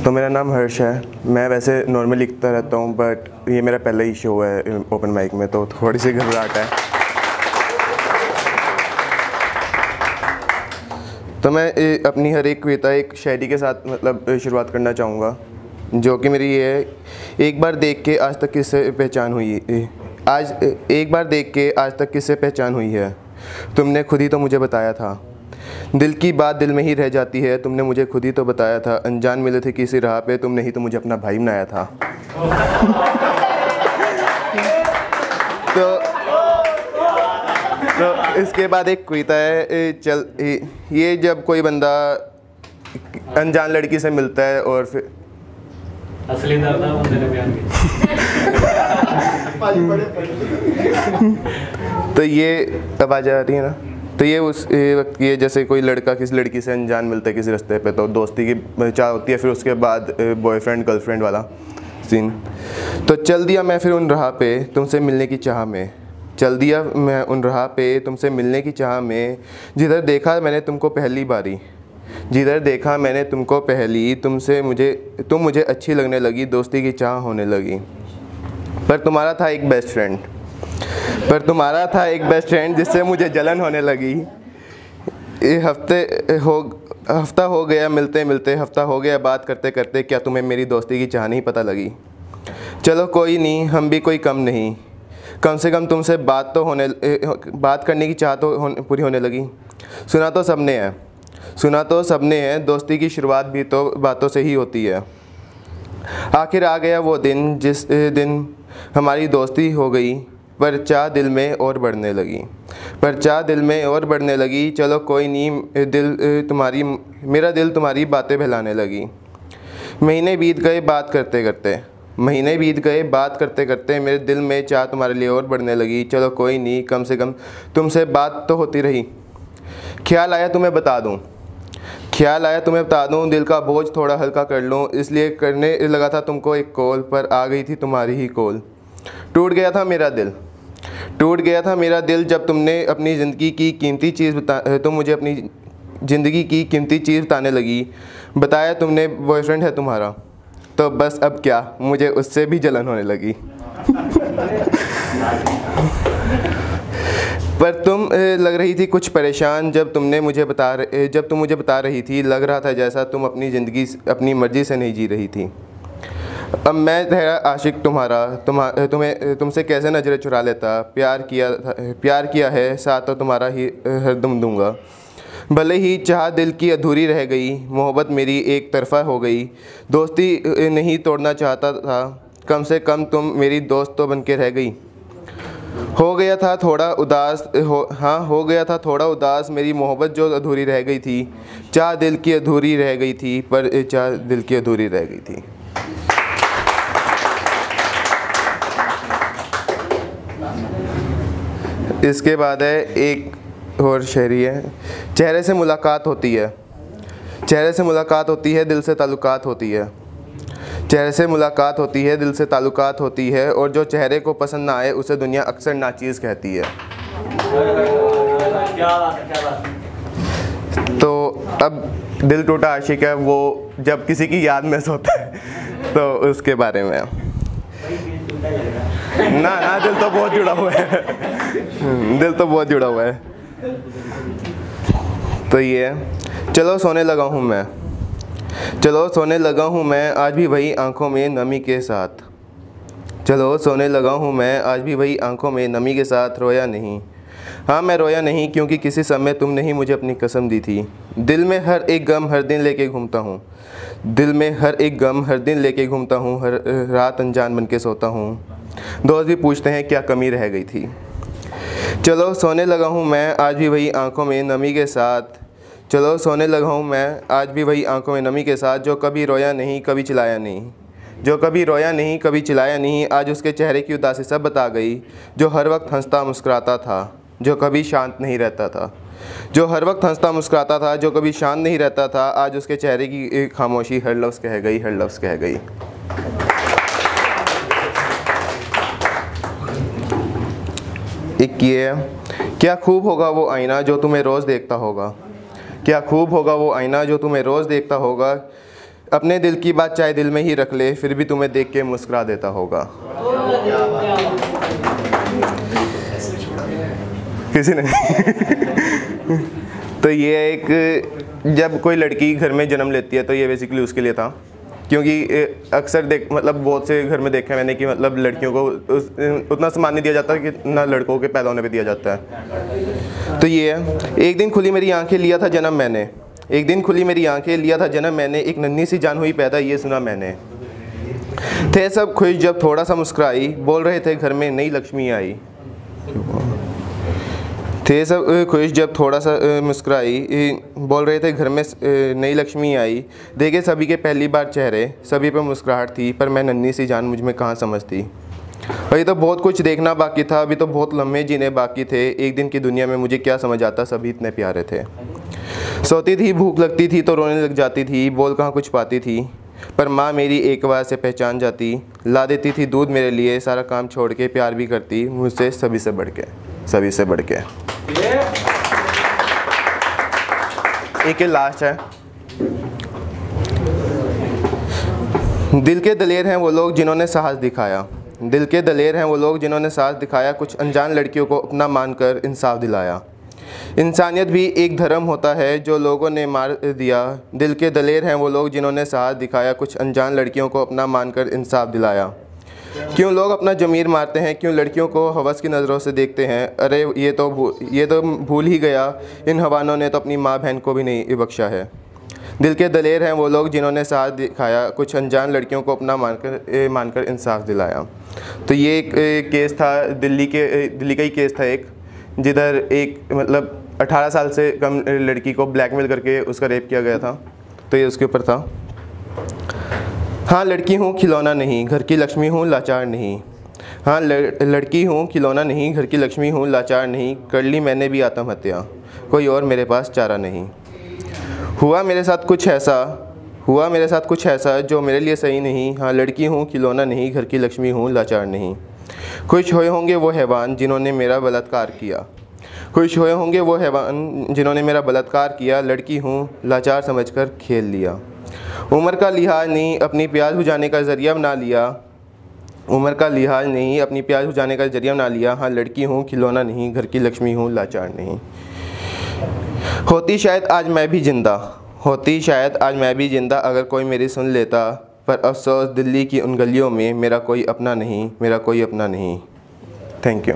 तो मेरा नाम हर्ष है। मैं वैसे नॉर्मल लिखता रहता हूँ, बट ये मेरा पहला ही शो है ओपन माइक में, तो थोड़ी सी घबराहट है। तो मैं अपनी हर एक कविता एक शायरी के साथ शुरुआत करना चाहूँगा, जो कि मेरी ये है। एक बार देख के आज तक किससे पहचान हुई एक बार देख के आज तक किससे पहचान हुई है। तुमने खुद ही तो मुझे बताया था, दिल की बात दिल में ही रह जाती है। तुमने मुझे खुद ही तो बताया था, अनजान मिले थे किसी राह पे, तुमने ही तो मुझे अपना भाई बनाया था। तो इसके बाद एक कविता है, ये जब कोई बंदा अनजान लड़की से मिलता है और फिर असली दर्द है बंदे ने बयान किया। तो ये आवाज़ आ रही है ना। तो ये उस वक्त ये जैसे कोई लड़का किसी लड़की से अनजान मिलता है किसी रास्ते पे, तो दोस्ती की चाह होती है, फिर उसके बाद बॉयफ्रेंड गर्लफ्रेंड वाला सीन। तो चल दिया मैं फिर उन राह पे तुमसे मिलने की चाह में, चल दिया मैं उन राह पे तुमसे मिलने की चाह में। जिधर देखा मैंने तुमको पहली बारी, जिधर देखा मैंने तुमको पहली, तुम मुझे अच्छी लगने लगी, दोस्ती की चाह होने लगी। पर तुम्हारा था एक बेस्ट फ्रेंड जिससे मुझे जलन होने लगी। हफ्ता हो गया मिलते मिलते, हफ्ता हो गया बात करते करते, क्या तुम्हें मेरी दोस्ती की चाह नहीं पता लगी। चलो कोई नहीं, हम भी कोई कम नहीं, कम से कम तुमसे बात करने की चाह तो पूरी होने लगी। सुना तो सबने है, दोस्ती की शुरुआत भी तो बातों से ही होती है। आखिर आ गया वो दिन जिस दिन हमारी दोस्ती हो गई, पर चाह दिल में और बढ़ने लगी। चलो कोई नहीं, मेरा दिल तुम्हारी बातें बहलाने लगी। महीने बीत गए बात करते करते, मेरे दिल में चाह तुम्हारे लिए और बढ़ने लगी। चलो कोई नहीं, कम से कम तुमसे बात तो होती रही। ख्याल आया तुम्हें बता दूं, दिल का बोझ थोड़ा हल्का कर लूं, इसलिए करने लगा था तुमको एक कॉल, पर आ गई थी तुम्हारी ही कॉल। टूट गया था मेरा दिल जब तुमने अपनी ज़िंदगी की कीमती चीज़ बताने लगी। बताया तुमने बॉयफ्रेंड है तुम्हारा, तो बस अब क्या, मुझे उससे भी जलन होने लगी। पर तुम लग रही थी कुछ परेशान जब तुम मुझे बता रही थी। लग रहा था जैसा तुम अपनी ज़िंदगी अपनी मर्ज़ी से नहीं जी रही थी। अब मैं तेरा आशिक तुमसे कैसे नज़रें चुरा लेता। प्यार किया है, साथ तो तुम्हारा ही हरदम दूंगा। भले ही चाह दिल की अधूरी रह गई, मोहब्बत मेरी एक तरफा हो गई। दोस्ती नहीं तोड़ना चाहता था, कम से कम तुम मेरी दोस्त तो बन के रह गई। हो गया था थोड़ा उदास मेरी मोहब्बत जो अधूरी रह गई थी। चाह दिल की अधूरी रह गई थी। इसके बाद है एक और शायरी है। चेहरे से मुलाकात होती है, दिल से ताल्लुकात होती है, और जो चेहरे को पसंद ना आए उसे दुनिया अक्सर नाचीज़ कहती है। तो अब दिल टूटा आशिक है वो जब किसी की याद में सोता है, तो उसके बारे में ना दिल तो बहुत जुड़ा हुआ है। तो ये है, चलो सोने लगा हूँ मैं आज भी वही आंखों में नमी के साथ। रोया नहीं, हाँ मैं रोया नहीं, क्योंकि किसी समय तुमने ही मुझे अपनी कसम दी थी। दिल में हर एक गम हर दिन लेके घूमता हूँ, हर रात अनजान बन के सोता हूँ। दोस्त भी पूछते हैं क्या कमी रह गई थी। चलो सोने लगा हूँ मैं आज भी वही आंखों में नमी के साथ। जो कभी रोया नहीं कभी चिल्लाया नहीं, आज उसके चेहरे की उदासी सब बता गई। जो हर वक्त हंसता मुस्कुराता था, जो कभी शांत नहीं रहता था, आज उसके चेहरे की खामोशी हर लफ्ज़ कह गई। एक ये है, क्या खूब होगा वो आईना जो तुम्हें रोज़ देखता होगा। अपने दिल की बात चाहे दिल में ही रख ले, फिर भी तुम्हें देख के मुस्कुरा देता होगा। किसी ने तो ये एक, जब कोई लड़की घर में जन्म लेती है तो ये बेसिकली उसके लिए था, क्योंकि अक्सर मतलब बहुत से घर में देखा मैंने कि मतलब लड़कियों को उतना सम्मान नहीं दिया जाता कि ना लड़कों के पैदा होने पे दिया जाता है। तो ये है, एक दिन खुली मेरी आंखें लिया था जन्म मैंने, एक दिन खुली मेरी आंखें लिया था जन्म मैंने, एक नन्ही सी जान हुई पैदा ये सुना मैंने। थे सब खुश जब थोड़ा सा मुस्कुराई, बोल रहे थे घर में नई लक्ष्मी आई। थे सब खुश जब थोड़ा सा मुस्कुराई, बोल रहे थे घर में नई लक्ष्मी आई। देखे सभी के पहली बार चेहरे, सभी पे मुस्कुराहट थी, पर मैं नन्ही सी जान मुझ में कहाँ समझती। अभी तो बहुत कुछ देखना बाकी था, अभी तो बहुत लम्हे जीने बाकी थे। एक दिन की दुनिया में मुझे क्या समझ आता, सभी इतने प्यारे थे। सोती थी, भूख लगती थी तो रोने लग जाती थी, बोल कहाँ कुछ पाती थी, पर माँ मेरी एक बार से पहचान जाती। ला देती थी दूध मेरे लिए, सारा काम छोड़ के प्यार भी करती मुझसे सभी से बढ़ के, सभी से बढ़ के। एक लास्ट है। दिल के दलेर हैं वो लोग जिन्होंने साहस दिखाया, दिल के दलेर हैं वो लोग जिन्होंने साहस दिखाया, कुछ अनजान लड़कियों को अपना मानकर इंसाफ दिलाया। इंसानियत भी एक धर्म होता है जो लोगों ने मार दिया। दिल के दलेर हैं वो लोग जिन्होंने साहस दिखाया, कुछ अनजान लड़कियों को अपना मानकर इंसाफ दिलाया। क्यों लोग अपना ज़मीर मारते हैं, क्यों लड़कियों को हवस की नज़रों से देखते हैं। अरे ये तो भूल ही गया, इन हवानों ने तो अपनी माँ बहन को भी नहीं बख्शा है। दिल के दलेर हैं वो लोग जिन्होंने साथ दिखाया, कुछ अनजान लड़कियों को अपना मानकर इंसाफ दिलाया। तो ये एक केस था, दिल्ली का ही केस था एक, जिधर एक मतलब 18 साल से कम लड़की को ब्लैकमेल करके उसका रेप किया गया था। तो ये उसके ऊपर था। हाँ लड़की हूँ खिलौना नहीं, घर की लक्ष्मी हूँ लाचार नहीं। हाँ लड़की हूँ खिलौना नहीं, घर की लक्ष्मी हूँ लाचार नहीं। कर ली मैंने भी आत्महत्या, कोई और मेरे पास चारा नहीं। हुआ मेरे साथ कुछ ऐसा जो मेरे लिए सही नहीं। हाँ लड़की हूँ खिलौना नहीं, घर की लक्ष्मी हूँ लाचार नहीं। खुश हुए होंगे वो हैवान जिन्होंने मेरा बलात्कार किया, खुश हुए होंगे वो हैवान जिन्होंने मेरा बलात्कार किया। लड़की हूँ लाचार समझकर खेल लिया। उम्र का लिहाज नहीं अपनी प्यास बुझाने का ज़रिया बना लिया, उम्र का लिहाज नहीं अपनी प्यास बुझाने का ज़रिया बना लिया। हाँ लड़की हूँ खिलौना नहीं, घर की लक्ष्मी हूँ लाचार नहीं। होती शायद आज मैं भी जिंदा अगर कोई मेरी सुन लेता, पर अफसोस दिल्ली की उन गलियों में मेरा कोई अपना नहीं। Thank you.